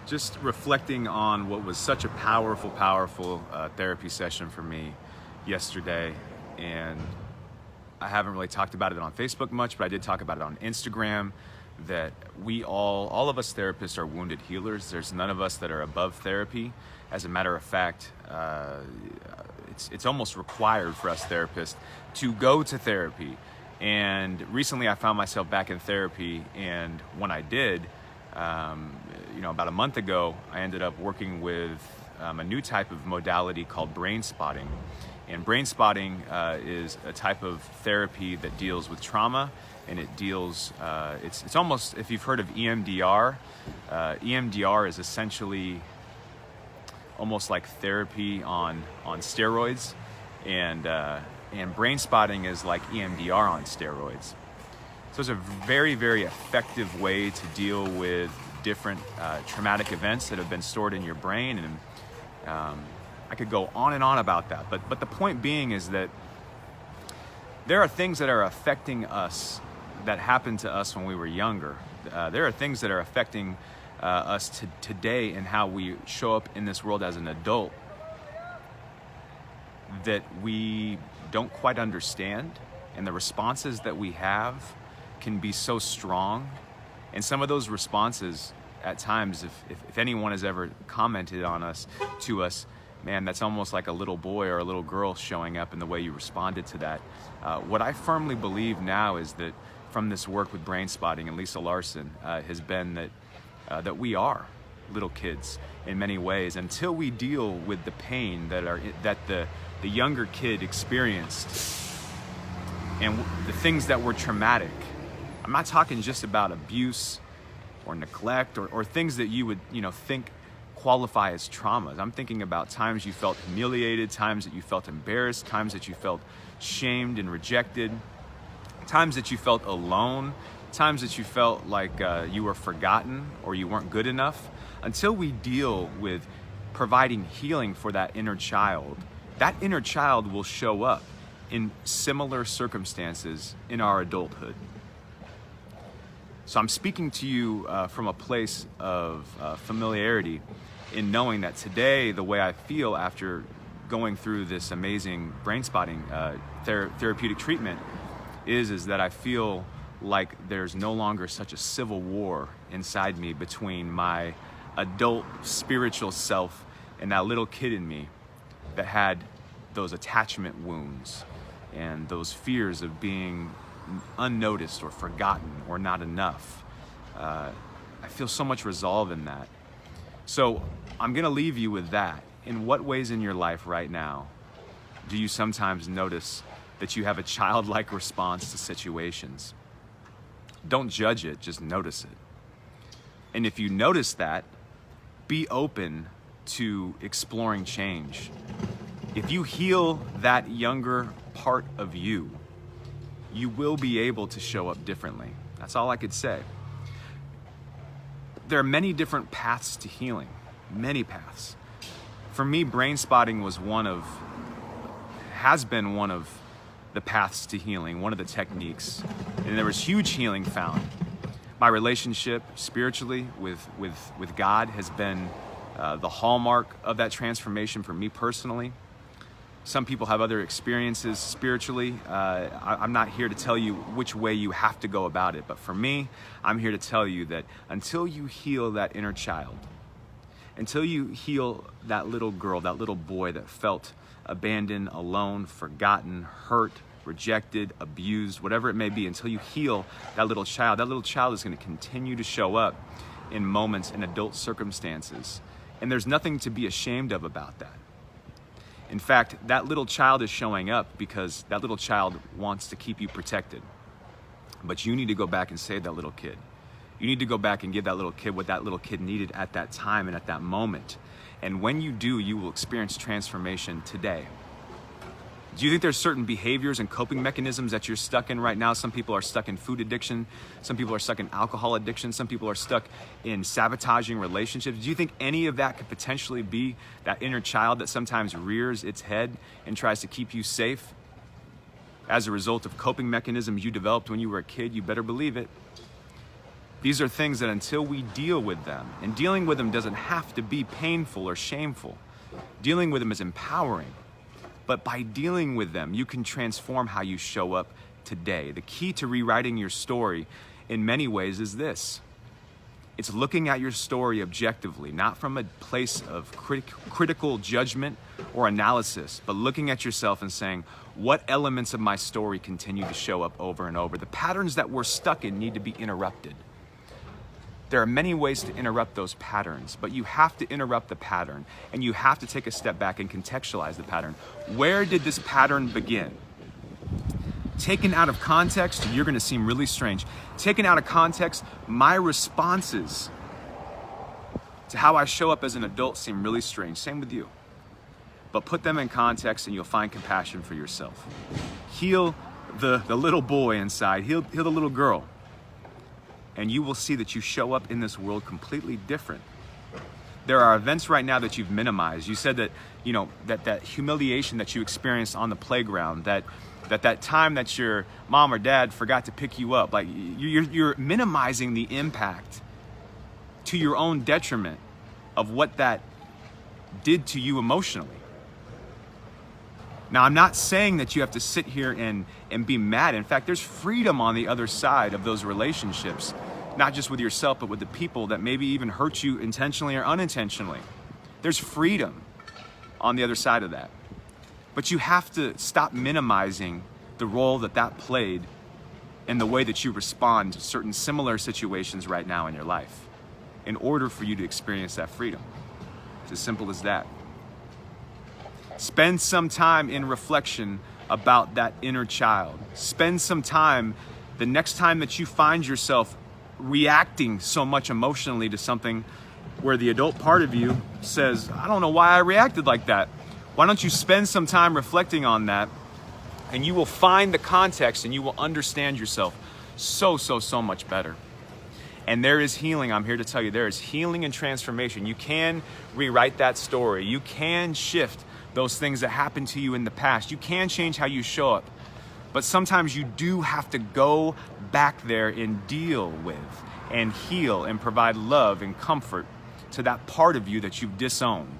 Just reflecting on what was such a powerful therapy session for me yesterday. And I haven't really talked about it on Facebook much, but I did talk about it on Instagram, that we all of us therapists are wounded healers. There's none of us that are above therapy. As a matter of fact, it's almost required for us therapists to go to therapy. And recently I found myself back in therapy, and when I did, about a month ago, I ended up working with a new type of modality called brain spotting. And brain spotting is a type of therapy that deals with trauma, and it deals, it's almost, if you've heard of EMDR, EMDR is essentially almost like therapy on steroids, and brain spotting is like EMDR on steroids. So it's a very, very effective way to deal with different traumatic events that have been stored in your brain. And I could go on and on about that. But the point being is that there are things that are affecting us that happened to us when we were younger. There are things that are affecting us today and how we show up in this world as an adult that we don't quite understand. And the responses that we have can be so strong. And some of those responses at times, if anyone has ever commented on us, to us, man, that's almost like a little boy or a little girl showing up in the way you responded to that. What I firmly believe now is that from this work with brain spotting and Lisa Larson has been that we are little kids in many ways until we deal with the pain that the younger kid experienced and the things that were traumatic. I'm not talking just about abuse or neglect or things that you would think qualify as traumas. I'm thinking about times you felt humiliated, times that you felt embarrassed, times that you felt shamed and rejected, times that you felt alone, times that you felt like you were forgotten or you weren't good enough. Until we deal with providing healing for that inner child will show up in similar circumstances in our adulthood. So I'm speaking to you from a place of familiarity in knowing that today, the way I feel after going through this amazing brain spotting therapeutic treatment is that I feel like there's no longer such a civil war inside me between my adult spiritual self and that little kid in me that had those attachment wounds and those fears of being unnoticed or forgotten or not enough. I feel so much resolve in that. So I'm gonna leave you with that. In what ways in your life right now do you sometimes notice that you have a childlike response to situations? Don't judge it, just notice it. And if you notice that, be open to exploring change. If you heal that younger part of you, you will be able to show up differently. That's all I could say. There are many different paths to healing, many paths. For me, brain spotting has been one of the paths to healing, one of the techniques. And there was huge healing found. My relationship spiritually with God has been the hallmark of that transformation for me personally. Some people have other experiences spiritually. I'm not here to tell you which way you have to go about it, but for me, I'm here to tell you that until you heal that inner child, until you heal that little girl, that little boy that felt abandoned, alone, forgotten, hurt, rejected, abused, whatever it may be, until you heal that little child is going to continue to show up in moments in adult circumstances. And there's nothing to be ashamed of about that. In fact, that little child is showing up because that little child wants to keep you protected. But you need to go back and save that little kid. You need to go back and give that little kid what that little kid needed at that time and at that moment. And when you do, you will experience transformation today. Do you think there's certain behaviors and coping mechanisms that you're stuck in right now? Some people are stuck in food addiction. Some people are stuck in alcohol addiction. Some people are stuck in sabotaging relationships. Do you think any of that could potentially be that inner child that sometimes rears its head and tries to keep you safe as a result of coping mechanisms you developed when you were a kid? You better believe it. These are things that until we deal with them, and dealing with them doesn't have to be painful or shameful. Dealing with them is empowering. But by dealing with them, you can transform how you show up today. The key to rewriting your story in many ways is this. It's looking at your story objectively, not from a place of critical judgment or analysis, but looking at yourself and saying, what elements of my story continue to show up over and over? The patterns that we're stuck in need to be interrupted. There are many ways to interrupt those patterns, but you have to interrupt the pattern, and you have to take a step back and contextualize the pattern. Where did this pattern begin? Taken out of context, you're gonna seem really strange. Taken out of context, my responses to how I show up as an adult seem really strange. Same with you. But put them in context and you'll find compassion for yourself. Heal the little boy inside, heal the little girl. And you will see that you show up in this world completely different. There are events right now that you've minimized. You said that, that humiliation that you experienced on the playground, that time that your mom or dad forgot to pick you up, like you're minimizing the impact to your own detriment of what that did to you emotionally. Now, I'm not saying that you have to sit here and be mad. In fact, there's freedom on the other side of those relationships, not just with yourself, but with the people that maybe even hurt you intentionally or unintentionally. There's freedom on the other side of that. But you have to stop minimizing the role that played in the way that you respond to certain similar situations right now in your life in order for you to experience that freedom. It's as simple as that. Spend some time in reflection about that inner child. Spend some time the next time that you find yourself reacting so much emotionally to something where the adult part of you says, I don't know why I reacted like that. Why don't you spend some time reflecting on that, and you will find the context and you will understand yourself so much better. And there is healing. I'm here to tell you there is healing and transformation. You can rewrite that story. You can shift those things that happened to you in the past. You can change how you show up. But sometimes you do have to go back there and deal with and heal and provide love and comfort to that part of you that you've disowned.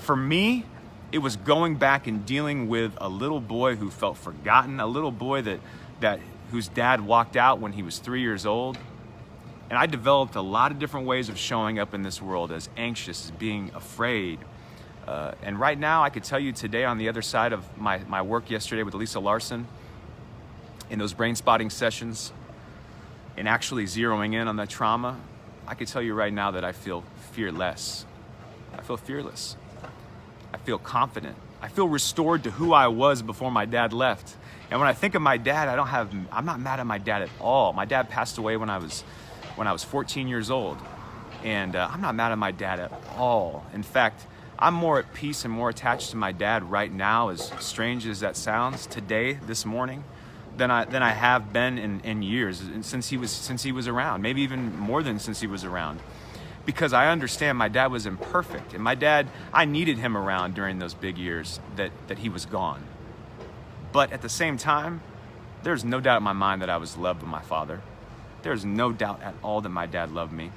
For me, it was going back and dealing with a little boy who felt forgotten, a little boy whose dad walked out when he was 3 years old. And I developed a lot of different ways of showing up in this world, as anxious, as being afraid. And right now, I could tell you today, on the other side of my work yesterday with Lisa Larson, in those brain spotting sessions, and actually zeroing in on that trauma, I could tell you right now that I feel fearless. I feel fearless. I feel confident. I feel restored to who I was before my dad left. And when I think of my dad, I'm not mad at my dad at all. My dad passed away when I was 14 years old. And I'm not mad at my dad at all. In fact, I'm more at peace and more attached to my dad right now, as strange as that sounds, today, this morning, than I have been in years, since he was around, maybe even more than since he was around. Because I understand my dad was imperfect, and my dad, I needed him around during those big years that he was gone. But at the same time, there's no doubt in my mind that I was loved by my father. There's no doubt at all that my dad loved me.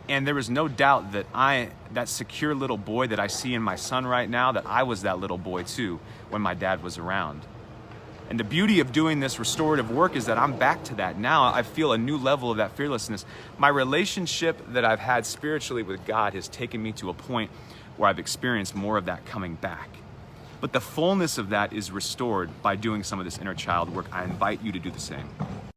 And there was no doubt that that secure little boy that I see in my son right now, that I was that little boy too when my dad was around. And the beauty of doing this restorative work is that I'm back to that. Now I feel a new level of that fearlessness. My relationship that I've had spiritually with God has taken me to a point where I've experienced more of that coming back. But the fullness of that is restored by doing some of this inner child work. I invite you to do the same.